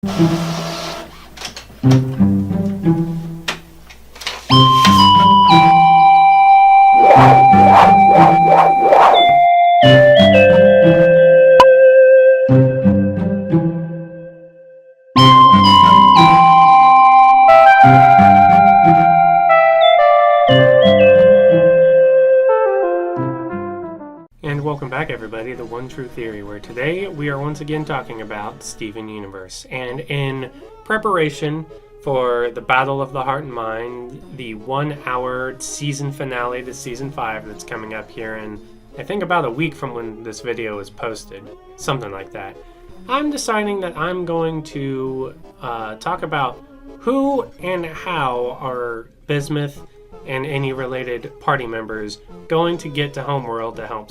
And welcome back, everybody, to One True Theory, where today we are once again talking about Steven Universe. And in preparation for the Battle of the Heart and Mind, the 1 hour season finale to season 5 that's coming up here in, I think, about a week from when this video is posted, something like that, I'm deciding that I'm going to talk about who and how are Bismuth and any related party members going to get to Homeworld to help.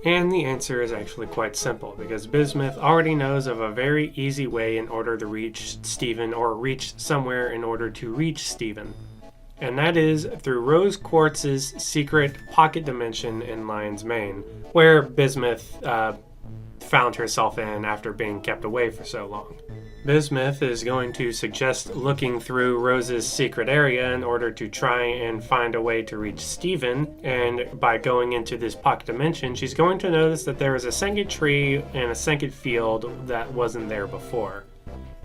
And the answer is actually quite simple, because Bismuth already knows of a very easy way in order to reach Steven, or reach somewhere in order to reach Steven. And that is through Rose Quartz's secret pocket dimension in Lion's Mane, where Bismuth found herself in after being kept away for so long. Bismuth is going to suggest looking through Rose's secret area in order to try and find a way to reach Steven, and by going into this pocket dimension, she's going to notice that there is a second tree and a second field that wasn't there before.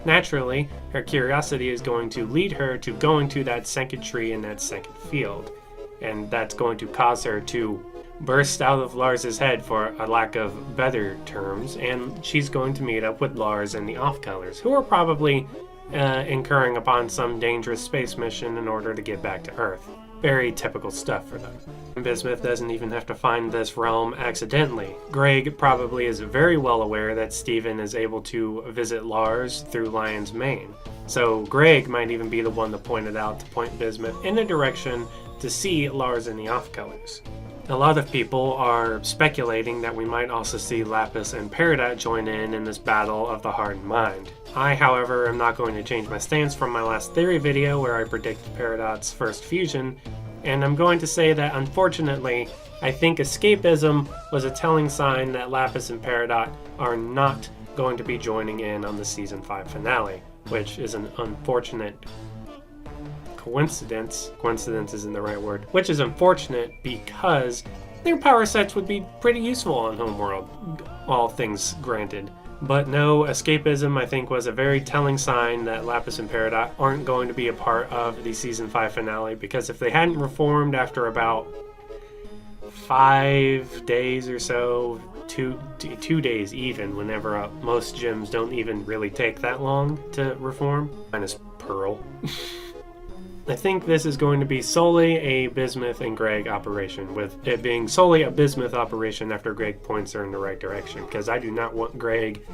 Naturally, her curiosity is going to lead her to going to that second tree and that second field, and that's going to cause her to burst out of Lars's head, for a lack of better terms, and she's going to meet up with Lars and the Off-Colors, who are probably incurring upon some dangerous space mission in order to get back to Earth. Very typical stuff for them. Bismuth doesn't even have to find this realm accidentally. Greg probably is very well aware that Steven is able to visit Lars through Lion's Mane, so Greg might even be the one to point it out, to point Bismuth in the direction to see Lars and the Off-Colors. A lot of people are speculating that we might also see Lapis and Peridot join in this battle of the heart and mind. I, however, am not going to change my stance from my last theory video where I predicted Peridot's first fusion, and I'm going to say that, unfortunately, I think escapism was a telling sign that Lapis and Peridot are not going to be joining in on the Season 5 finale, which is an unfortunate coincidence isn't the right word, which is unfortunate because their power sets would be pretty useful on Homeworld, all things granted. But no, escapism, I think, was a very telling sign that Lapis and Peridot aren't going to be a part of the Season 5 finale, because if they hadn't reformed after about 5 days or so, two days even, whenever most gyms don't even really take that long to reform, minus Pearl. I think this is going to be solely a Bismuth and Greg operation, with it being solely a Bismuth operation after Greg points her in the right direction, because I do not want Greg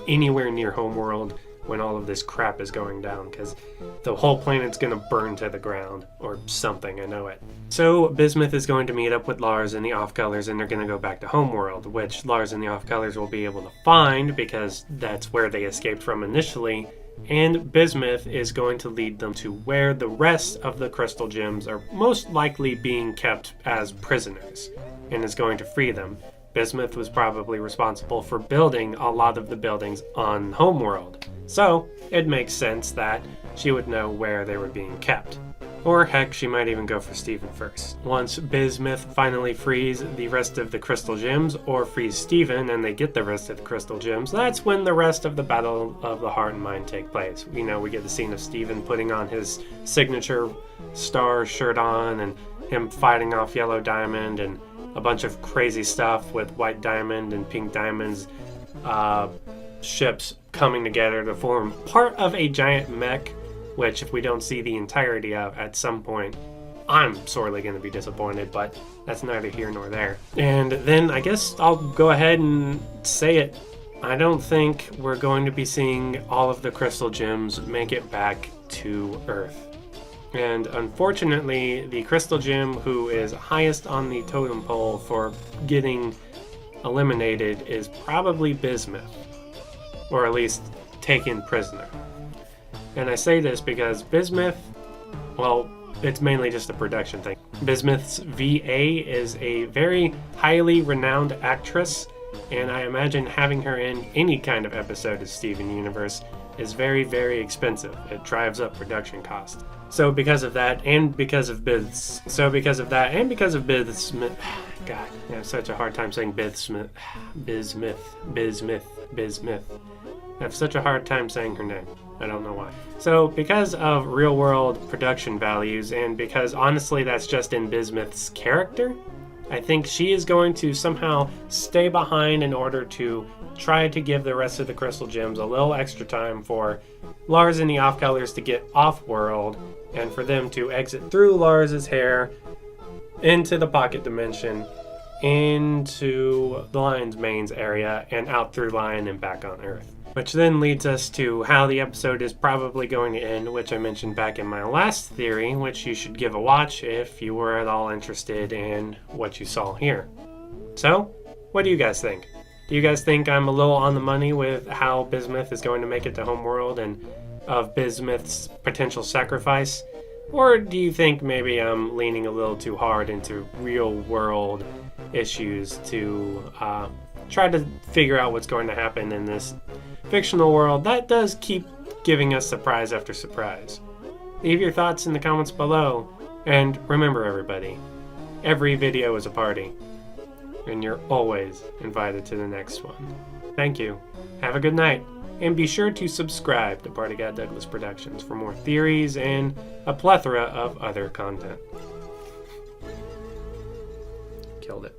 anywhere near Homeworld when all of this crap is going down, because the whole planet's going to burn to the ground, or something, I know it. So Bismuth is going to meet up with Lars and the Off-Colors, and they're going to go back to Homeworld, which Lars and the Off-Colors will be able to find, because that's where they escaped from initially. And Bismuth is going to lead them to where the rest of the crystal gems are most likely being kept as prisoners, and is going to free them. Bismuth was probably responsible for building a lot of the buildings on Homeworld, so it makes sense that she would know where they were being kept. Or heck, she might even go for Steven first. Once Bismuth finally frees the rest of the crystal gems, or frees Steven and they get the rest of the crystal gems, that's when the rest of the Battle of the Heart and Mind take place. You know, we get the scene of Steven putting on his signature star shirt on, and him fighting off Yellow Diamond, and a bunch of crazy stuff with White Diamond and Pink Diamond's ships coming together to form part of a giant mech, which if we don't see the entirety of at some point, I'm sorely going to be disappointed, but that's neither here nor there. And then I guess I'll go ahead and say it. I don't think we're going to be seeing all of the crystal gems make it back to Earth. And unfortunately, the crystal gem who is highest on the totem pole for getting eliminated is probably Bismuth, or at least taken prisoner. And I say this because Bismuth, well, it's mainly just a production thing. Bismuth's VA is a very highly renowned actress, and I imagine having her in any kind of episode of Steven Universe is very, very expensive. It drives up production costs. So because of that, and because of bismuth, God, I have such a hard time saying bismuth. I have such a hard time saying her name. I don't know why. So because of real world production values, and because honestly that's just in Bismuth's character, I think she is going to somehow stay behind in order to try to give the rest of the crystal gems a little extra time for Lars and the off-colors to get off-world, and for them to exit through Lars's hair into the pocket dimension, into the Lion's Mane's area, and out through Lion and back on Earth. Which then leads us to how the episode is probably going to end, which I mentioned back in my last theory, which you should give a watch if you were at all interested in what you saw here. So, what do you guys think? Do you guys think I'm a little on the money with how Bismuth is going to make it to Homeworld and of Bismuth's potential sacrifice? Or do you think maybe I'm leaning a little too hard into real world issues to try to figure out what's going to happen in this fictional world that does keep giving us surprise after surprise? Leave your thoughts in the comments below, and remember everybody, every video is a party, and you're always invited to the next one. Thank you, have a good night, and be sure to subscribe to Party Guy Douglas Productions for more theories and a plethora of other content. Killed it.